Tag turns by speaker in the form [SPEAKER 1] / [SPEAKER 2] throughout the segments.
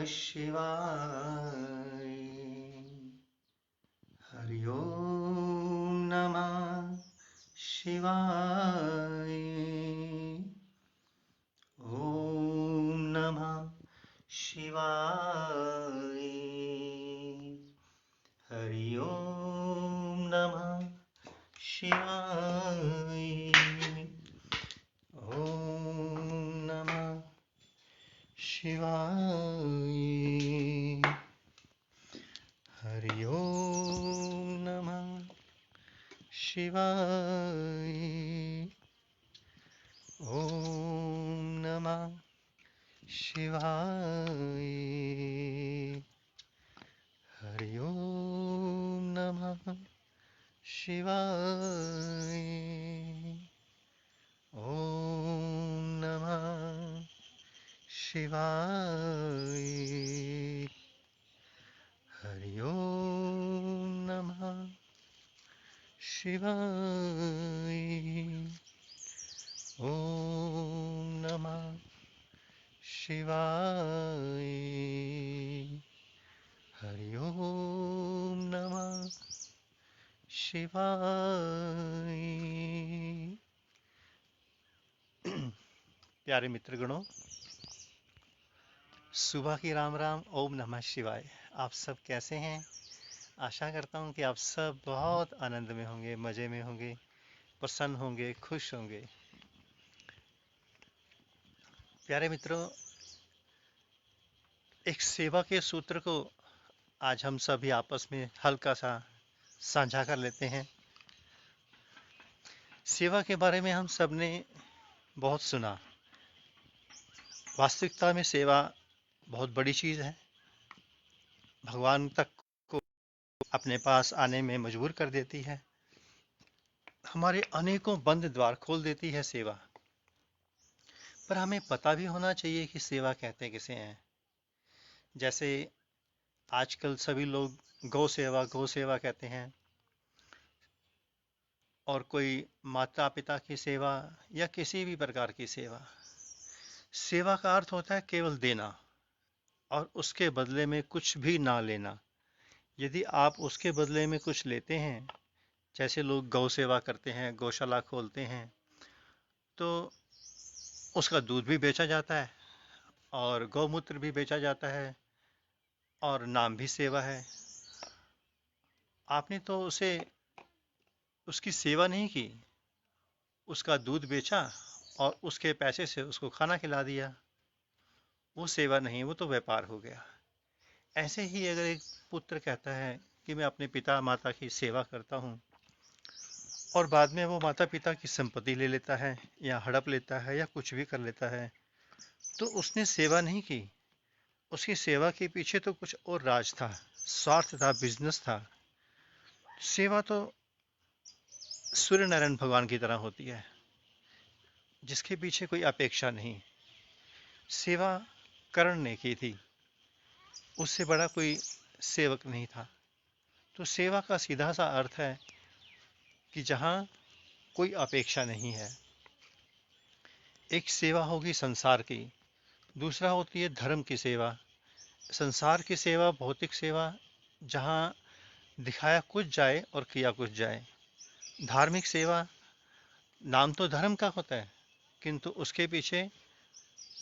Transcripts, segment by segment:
[SPEAKER 1] शिवाय। हरि ओम नमः शिवाय। ओम नमः शिवाय। हरि ओम नमः शिवाय। ओम नमः शिवाय। हरि ओम नमः शिवाय। ओम नमः शिवाय। हरि ओम नमः शिवाय। ओम नमः शिवाय। हरि ओम नमः शिवाय। ओम नमः शिवाय। हरि ओम नमः शिवाय। प्यारे मित्रगणों, सुबह की राम राम। ओम नमः शिवाय। आप सब कैसे हैं? आशा करता हूं कि आप सब बहुत आनंद में होंगे, मज़े में होंगे, प्रसन्न होंगे, खुश होंगे। प्यारे मित्रों, एक सेवा के सूत्र को आज हम सभी आपस में हल्का सा साझा कर लेते हैं। सेवा के बारे में हम सब ने बहुत सुना। वास्तविकता में सेवा बहुत बड़ी चीज़ है। भगवान तक को अपने पास आने में मजबूर कर देती है। हमारे अनेकों बंद द्वार खोल देती है सेवा। पर हमें पता भी होना चाहिए कि सेवा कहते किसे हैं। जैसे आजकल सभी लोग गौ सेवा कहते हैं, और कोई माता पिता की सेवा या किसी भी प्रकार की सेवा। सेवा का अर्थ होता है केवल देना और उसके बदले में कुछ भी ना लेना। यदि आप उसके बदले में कुछ लेते हैं, जैसे लोग गौ सेवा करते हैं, गौशाला खोलते हैं, तो उसका दूध भी बेचा जाता है और गौमूत्र भी बेचा जाता है और नाम भी सेवा है। आपने तो उसकी सेवा नहीं की, उसका दूध बेचा और उसके पैसे से उसको खाना खिला दिया। वो सेवा नहीं, वो तो व्यापार हो गया। ऐसे ही अगर एक पुत्र कहता है कि मैं अपने पिता माता की सेवा करता हूँ, और बाद में वो माता पिता की संपत्ति ले लेता है या हड़प लेता है या कुछ भी कर लेता है, तो उसने सेवा नहीं की। उसकी सेवा के पीछे तो कुछ और राज था, स्वार्थ था, बिजनेस था। सेवा तो सूर्य नारायण भगवान की तरह होती है, जिसके पीछे कोई अपेक्षा नहीं। सेवा कर्ण ने की थी, उससे बड़ा कोई सेवक नहीं था। तो सेवा का सीधा सा अर्थ है कि जहाँ कोई अपेक्षा नहीं है। एक सेवा होगी संसार की, दूसरा होती है धर्म की सेवा। संसार की सेवा, भौतिक सेवा, जहाँ दिखाया कुछ जाए और किया कुछ जाए। धार्मिक सेवा, नाम तो धर्म का होता है, किंतु उसके पीछे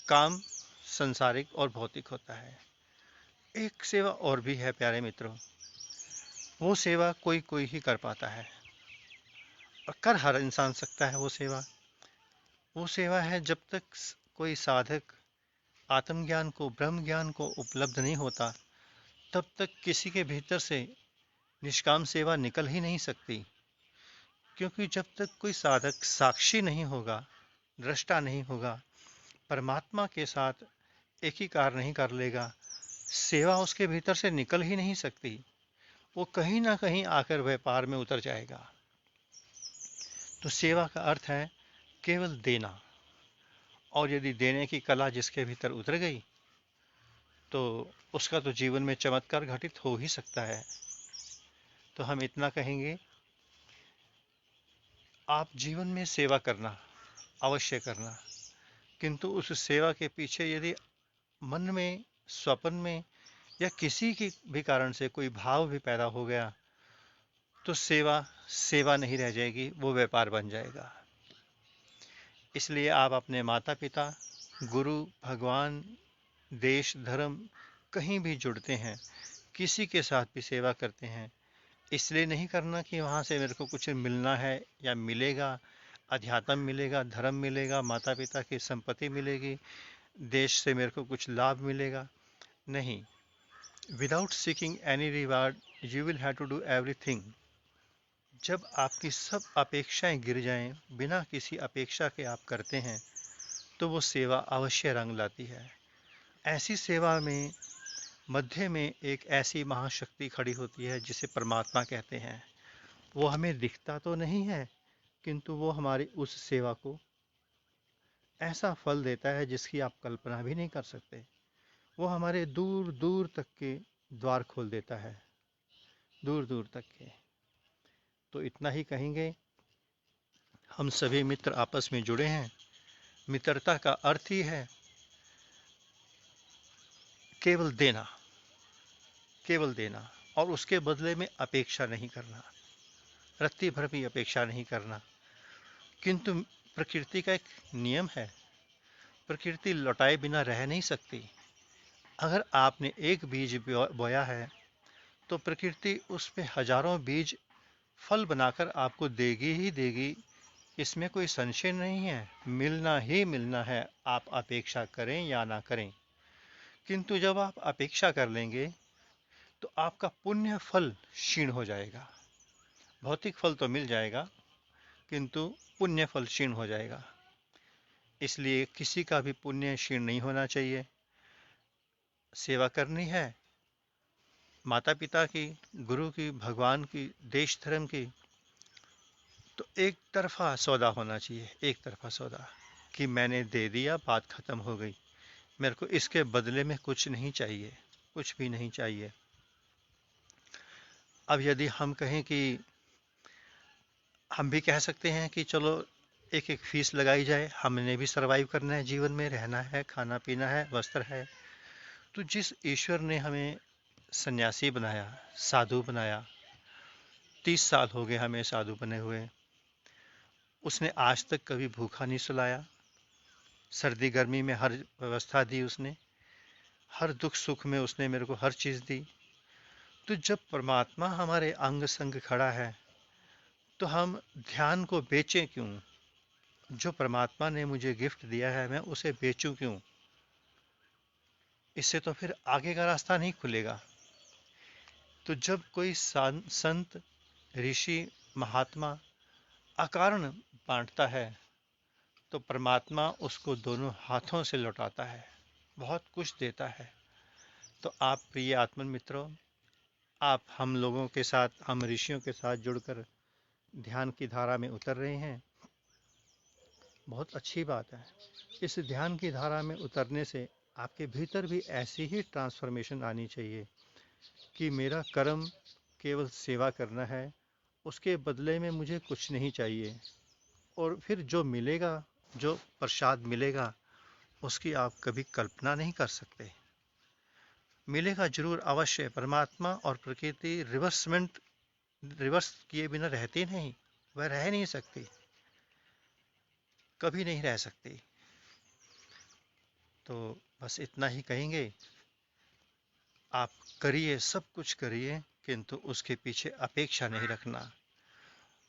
[SPEAKER 1] काम संसारिक और भौतिक होता है। एक सेवा और भी है प्यारे मित्रों, वो सेवा कोई कोई ही कर पाता है और कर हर इंसान सकता है। वो सेवा है जब तक कोई साधक आत्मज्ञान को, ब्रह्म ज्ञान को उपलब्ध नहीं होता, तब तक किसी के भीतर से निष्काम सेवा निकल ही नहीं सकती। क्योंकि जब तक कोई साधक साक्षी नहीं होगा, दृष्टा नहीं होगा, परमात्मा के साथ एकीकार नहीं कर लेगा, सेवा उसके भीतर से निकल ही नहीं सकती। वो कहीं ना कहीं आकर व्यापार में उतर जाएगा। तो सेवा का अर्थ है केवल देना, और यदि देने की कला जिसके भीतर उतर गई, तो उसका तो जीवन में चमत्कार घटित हो ही सकता है। तो हम इतना कहेंगे, आप जीवन में सेवा करना, अवश्य करना, किंतु उस सेवा के पीछे यदि मन में स्वप्न में या किसी के भी कारण से कोई भाव भी पैदा हो गया, तो सेवा सेवा नहीं रह जाएगी, वो व्यापार बन जाएगा। इसलिए आप अपने माता पिता, गुरु, भगवान, देश, धर्म, कहीं भी जुड़ते हैं, किसी के साथ भी सेवा करते हैं, इसलिए नहीं करना कि वहाँ से मेरे को कुछ मिलना है या मिलेगा, अध्यात्म मिलेगा, धर्म मिलेगा, माता पिता की संपत्ति मिलेगी, देश से मेरे को कुछ लाभ मिलेगा। नहीं, without seeking any reward you will have to do everything. जब आपकी सब अपेक्षाएं गिर जाएं, बिना किसी अपेक्षा के आप करते हैं, तो वो सेवा अवश्य रंग लाती है। ऐसी सेवा में मध्य में एक ऐसी महाशक्ति खड़ी होती है जिसे परमात्मा कहते हैं। वो हमें दिखता तो नहीं है, किंतु वो हमारी उस सेवा को ऐसा फल देता है जिसकी आप कल्पना भी नहीं कर सकते। वो हमारे दूर दूर तक के द्वार खोल देता है, दूर दूर तक के। तो इतना ही कहेंगे, हम सभी मित्र आपस में जुड़े हैं। मित्रता का अर्थ ही है केवल देना, केवल देना, और उसके बदले में अपेक्षा नहीं करना, रत्ती भर भी अपेक्षा नहीं करना। किंतु प्रकृति का एक नियम है, प्रकृति लौटाए बिना रह नहीं सकती। अगर आपने एक बीज बोया है, तो प्रकृति उस पे हजारों बीज फल बनाकर आपको देगी ही देगी, इसमें कोई संशय नहीं है। मिलना ही मिलना है, आप अपेक्षा करें या ना करें। किंतु जब आप अपेक्षा कर लेंगे, तो आपका पुण्य फल क्षीण हो जाएगा। भौतिक फल तो मिल जाएगा, किंतु पुण्य फल क्षीण हो जाएगा। इसलिए किसी का भी पुण्य क्षीण नहीं होना चाहिए। सेवा करनी है माता पिता की, गुरु की, भगवान की, देश धर्म की, तो एक तरफा सौदा होना चाहिए, एक तरफा सौदा, कि मैंने दे दिया, बात खत्म हो गई, मेरे को इसके बदले में कुछ नहीं चाहिए, कुछ भी नहीं चाहिए। अब यदि हम कहें कि हम भी कह सकते हैं कि चलो एक एक फीस लगाई जाए, हमने भी सरवाइव करना है, जीवन में रहना है, खाना पीना है, वस्त्र है। तो जिस ईश्वर ने हमें सन्यासी बनाया, साधु बनाया, 30 साल हो गए हमें साधु बने हुए, उसने आज तक कभी भूखा नहीं सुलाया। सर्दी गर्मी में हर व्यवस्था दी उसने, हर दुख सुख में उसने मेरे को हर चीज दी। तो जब परमात्मा हमारे अंग संग खड़ा है, तो हम ध्यान को बेचें क्यों? जो परमात्मा ने मुझे गिफ्ट दिया है, मैं उसे बेचूं क्यों? इससे तो फिर आगे का रास्ता नहीं खुलेगा। तो जब कोई संत, ऋषि, महात्मा अकारण बांटता है, तो परमात्मा उसको दोनों हाथों से लौटाता है, बहुत कुछ देता है। तो आप प्रिय आत्मन मित्रों, आप हम लोगों के साथ, हम ऋषियों के साथ जुड़कर ध्यान की धारा में उतर रहे हैं, बहुत अच्छी बात है। इस ध्यान की धारा में उतरने से आपके भीतर भी ऐसी ही ट्रांसफॉर्मेशन आनी चाहिए कि मेरा कर्म केवल सेवा करना है, उसके बदले में मुझे कुछ नहीं चाहिए। और फिर जो मिलेगा, जो प्रसाद मिलेगा, उसकी आप कभी कल्पना नहीं कर सकते। मिलेगा जरूर, अवश्य। परमात्मा और प्रकृति रिवर्स किए बिना रहती नहीं, वह रह नहीं सकती, कभी नहीं रह सकती। तो बस इतना ही कहेंगे, आप करिए, सब कुछ करिए, किंतु उसके पीछे अपेक्षा नहीं रखना।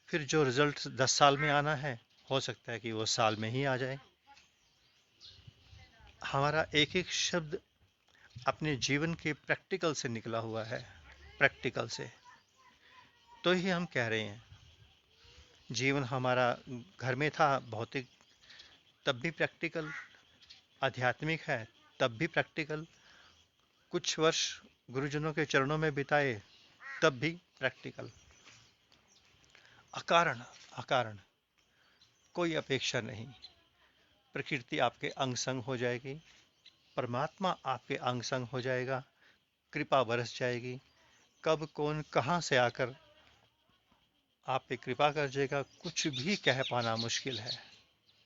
[SPEAKER 1] फिर जो रिजल्ट 10 साल में आना है, हो सकता है कि वो साल में ही आ जाए। हमारा एक एक शब्द अपने जीवन के प्रैक्टिकल से निकला हुआ है, प्रैक्टिकल से, तो ही हम कह रहे हैं। जीवन हमारा घर में था भौतिक, तब भी प्रैक्टिकल, आध्यात्मिक है तब भी प्रैक्टिकल, कुछ वर्ष गुरुजनों के चरणों में बिताए तब भी प्रैक्टिकल। अकारण, अकारण, कोई अपेक्षा नहीं। प्रकृति आपके अंग संग हो जाएगी, परमात्मा आपके अंग संग हो जाएगा, कृपा बरस जाएगी। कब कौन कहाँ से आकर आप पे कृपा कर जाएगा, कुछ भी कह पाना मुश्किल है,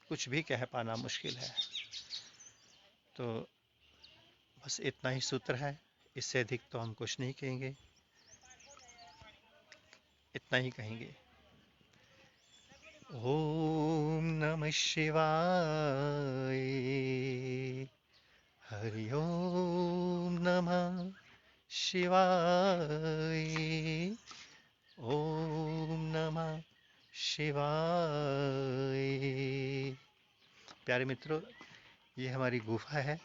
[SPEAKER 1] कुछ भी कह पाना मुश्किल है। तो बस इतना ही सूत्र है, इससे अधिक तो हम कुछ नहीं कहेंगे, इतना ही कहेंगे। ओम नमः शिवाय। हरि ओम नमः शिवाय। ओम नमः शिवाय। प्यारे मित्रों, ये हमारी गुफा है,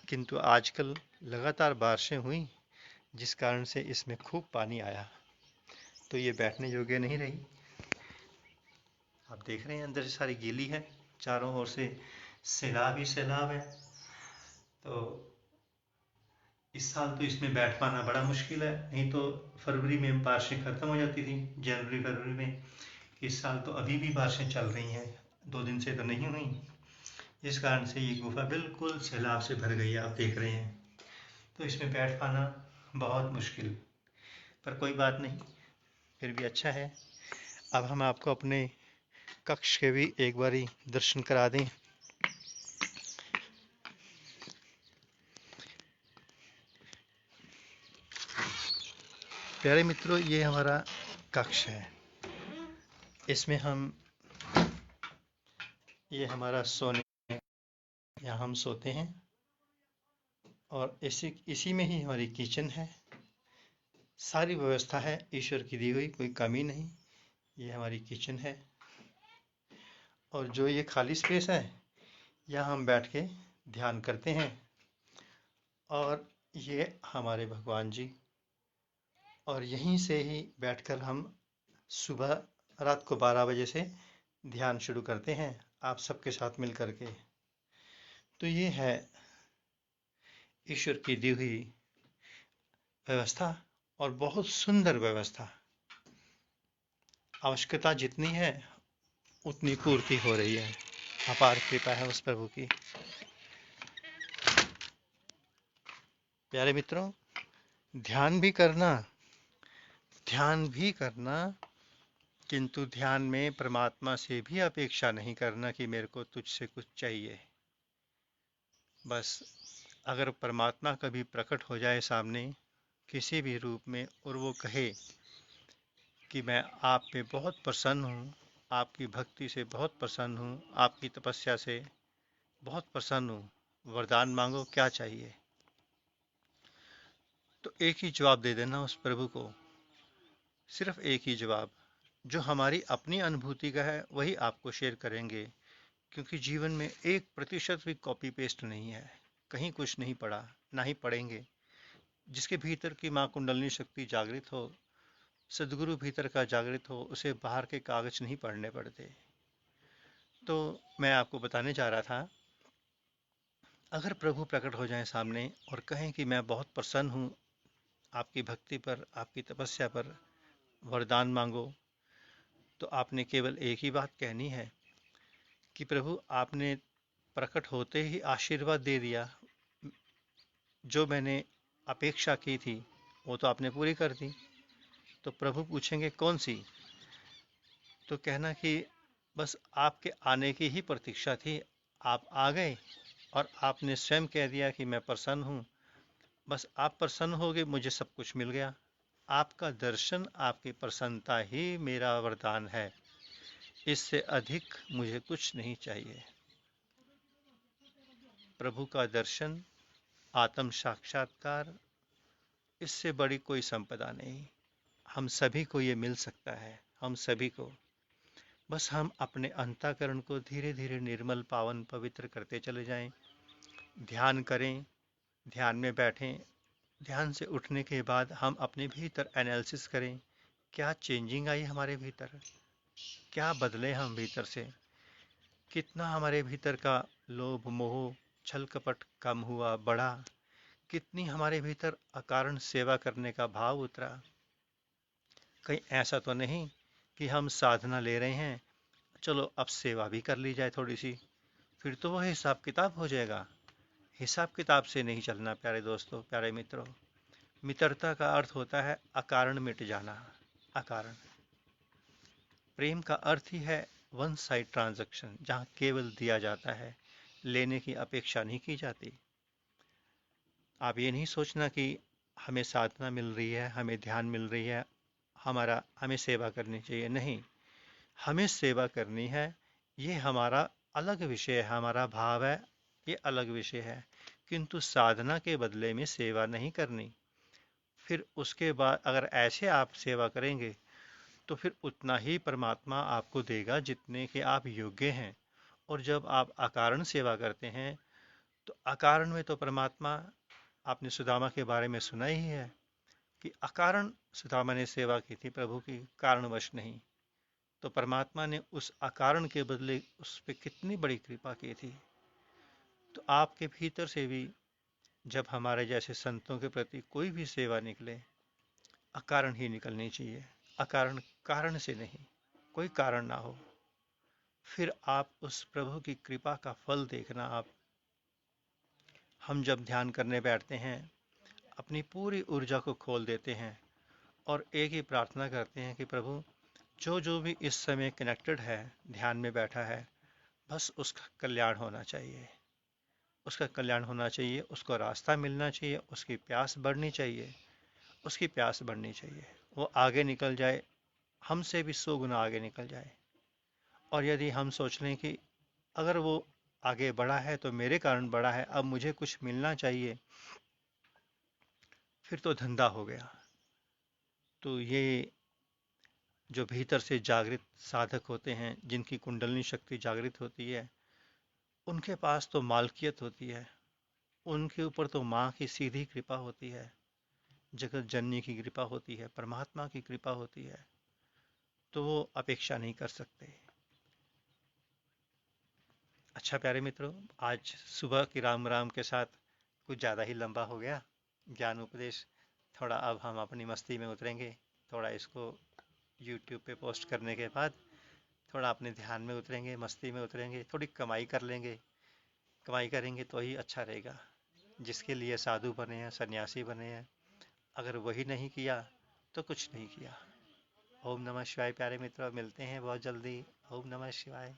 [SPEAKER 1] किंतु आजकल लगातार बारिशें हुई, जिस कारण से इसमें खूब पानी आया, तो ये बैठने योग्य नहीं रही। आप देख रहे हैं अंदर से सारी गीली है, चारों ओर से सैलाब ही सैलाब है। तो इस साल तो इसमें बैठ पाना बड़ा मुश्किल है, नहीं तो फरवरी में बारिशें खत्म हो जाती थी, जनवरी फरवरी में। इस साल तो अभी भी बारिशें चल रही हैं, 2 दिन से तो नहीं हुई। इस कारण से ये गुफा बिल्कुल सैलाब से भर गई है, आप देख रहे हैं। तो इसमें बैठ पाना बहुत मुश्किल, पर कोई बात नहीं, फिर भी अच्छा है। अब हम आपको अपने कक्ष के भी एक बारी दर्शन करा दें। प्यारे मित्रों, ये हमारा कक्ष है। इसमें हम, ये हमारा सोने, यहाँ हम सोते हैं, और इसी में ही हमारी किचन है। सारी व्यवस्था है ईश्वर की दी हुई, कोई कमी नहीं। ये हमारी किचन है, और जो ये खाली स्पेस है, यहाँ हम बैठ के ध्यान करते हैं। और ये हमारे भगवान जी, और यहीं से ही बैठकर हम सुबह, रात को 12 बजे से ध्यान शुरू करते हैं, आप सबके साथ मिल करके। तो ये है ईश्वर की दी हुई व्यवस्था, और बहुत सुंदर व्यवस्था। आवश्यकता जितनी है उतनी पूर्ति हो रही है, अपार कृपा है उस प्रभु की। प्यारे मित्रों, ध्यान भी करना, ध्यान भी करना, किंतु ध्यान में परमात्मा से भी अपेक्षा नहीं करना कि मेरे को तुझसे कुछ चाहिए। बस अगर परमात्मा कभी प्रकट हो जाए सामने किसी भी रूप में, और वो कहे कि मैं आप पे बहुत प्रसन्न हूँ, आपकी भक्ति से बहुत प्रसन्न हूँ, आपकी तपस्या से बहुत प्रसन्न हूँ, वरदान मांगो, क्या चाहिए? तो एक ही जवाब दे देना उस प्रभु को, सिर्फ एक ही जवाब, जो हमारी अपनी अनुभूति का है वही आपको शेयर करेंगे, क्योंकि जीवन में 1% भी कॉपी पेस्ट नहीं है, कहीं कुछ नहीं पड़ा, ना ही पढ़ेंगे। जिसके भीतर की माँ कुंडलिनी शक्ति जागृत हो, सदगुरु भीतर का जागृत हो, उसे बाहर के कागज नहीं पढ़ने पड़ते। तो मैं आपको बताने जा रहा था, अगर प्रभु प्रकट हो जाएं सामने और कहें कि मैं बहुत प्रसन्न हूँ आपकी भक्ति पर, आपकी तपस्या पर, वरदान मांगो, तो आपने केवल एक ही बात कहनी है कि प्रभु, आपने प्रकट होते ही आशीर्वाद दे दिया, जो मैंने अपेक्षा की थी वो तो आपने पूरी कर दी। तो प्रभु पूछेंगे कौन सी? तो कहना कि बस आपके आने की ही प्रतीक्षा थी, आप आ गए, और आपने स्वयं कह दिया कि मैं प्रसन्न हूँ। बस आप प्रसन्न हो गए, मुझे सब कुछ मिल गया। आपका दर्शन, आपकी प्रसन्नता ही मेरा वरदान है, इससे अधिक मुझे कुछ नहीं चाहिए। प्रभु का दर्शन, आत्म साक्षात्कार, इससे बड़ी कोई संपदा नहीं। हम सभी को ये मिल सकता है, हम सभी को। बस हम अपने अंतःकरण को धीरे धीरे निर्मल, पावन, पवित्र करते चले जाएं, ध्यान करें, ध्यान में बैठें। ध्यान से उठने के बाद हम अपने भीतर एनालिसिस करें, क्या चेंजिंग आई हमारे भीतर, क्या बदले हम भीतर से, कितना हमारे भीतर का लोभ, मोह, छल कपट कम हुआ, बढ़ा, कितनी हमारे भीतर अकारण सेवा करने का भाव उतरा। कहीं ऐसा तो नहीं कि हम साधना ले रहे हैं, चलो अब सेवा भी कर ली जाए थोड़ी सी, फिर तो वह हिसाब किताब हो जाएगा। हिसाब किताब से नहीं चलना प्यारे दोस्तों, प्यारे मित्रों। मित्रता का अर्थ होता है अकारण मिट जाना, अकारण। प्रेम का अर्थ ही है वन साइड ट्रांजैक्शन, जहाँ केवल दिया जाता है, लेने की अपेक्षा नहीं की जाती। आप ये नहीं सोचना कि हमें साधना मिल रही है, हमें ध्यान मिल रही है, हमें सेवा करनी चाहिए। नहीं, हमें सेवा करनी है, ये हमारा अलग विषय है, हमारा भाव है, ये अलग विषय है। किंतु साधना के बदले में सेवा नहीं करनी। फिर उसके बाद अगर ऐसे आप सेवा करेंगे तो फिर उतना ही परमात्मा आपको देगा जितने के आप योग्य हैं। और जब आप अकारण सेवा करते हैं तो अकारण में तो परमात्मा, आपने सुदामा के बारे में सुना ही है कि अकारण सुदामा ने सेवा की थी प्रभु की, कारणवश नहीं। तो परमात्मा ने उस अकारण के बदले उस पर कितनी बड़ी कृपा की थी। तो आपके भीतर से भी जब हमारे जैसे संतों के प्रति कोई भी सेवा निकले, अकारण ही निकलनी चाहिए, अकारण, कारण से नहीं, कोई कारण ना हो। फिर आप उस प्रभु की कृपा का फल देखना। आप, हम जब ध्यान करने बैठते हैं, अपनी पूरी ऊर्जा को खोल देते हैं और एक ही प्रार्थना करते हैं कि प्रभु, जो जो भी इस समय कनेक्टेड है, ध्यान में बैठा है, बस उसका कल्याण होना चाहिए, उसका कल्याण होना चाहिए, उसको रास्ता मिलना चाहिए, उसकी प्यास बढ़नी चाहिए, उसकी प्यास बढ़नी चाहिए, वो आगे निकल जाए, हमसे भी 100 गुना आगे निकल जाए। और यदि हम सोच लें कि अगर वो आगे बढ़ा है तो मेरे कारण बढ़ा है, अब मुझे कुछ मिलना चाहिए, फिर तो धंधा हो गया। तो ये जो भीतर से जागृत साधक होते हैं, जिनकी कुंडलिनी शक्ति जागृत होती है, उनके पास तो मालकियत होती है, उनके ऊपर तो माँ की सीधी कृपा होती है, जगत जननी की कृपा होती है, परमात्मा की कृपा होती है। तो वो अपेक्षा नहीं कर सकते। अच्छा प्यारे मित्रों, आज सुबह की राम राम के साथ कुछ ज़्यादा ही लंबा हो गया ज्ञान उपदेश। थोड़ा अब हम अपनी मस्ती में उतरेंगे। थोड़ा इसको यूट्यूब पे पोस्ट करने के बाद थोड़ा अपने ध्यान में उतरेंगे, मस्ती में उतरेंगे, थोड़ी कमाई कर लेंगे। कमाई करेंगे तो ही अच्छा रहेगा। जिसके लिए साधु बने हैं, सन्यासी बने हैं, अगर वही नहीं किया तो कुछ नहीं किया। ओम नमः शिवाय प्यारे मित्रों, मिलते हैं बहुत जल्दी। ओम नमः शिवाय।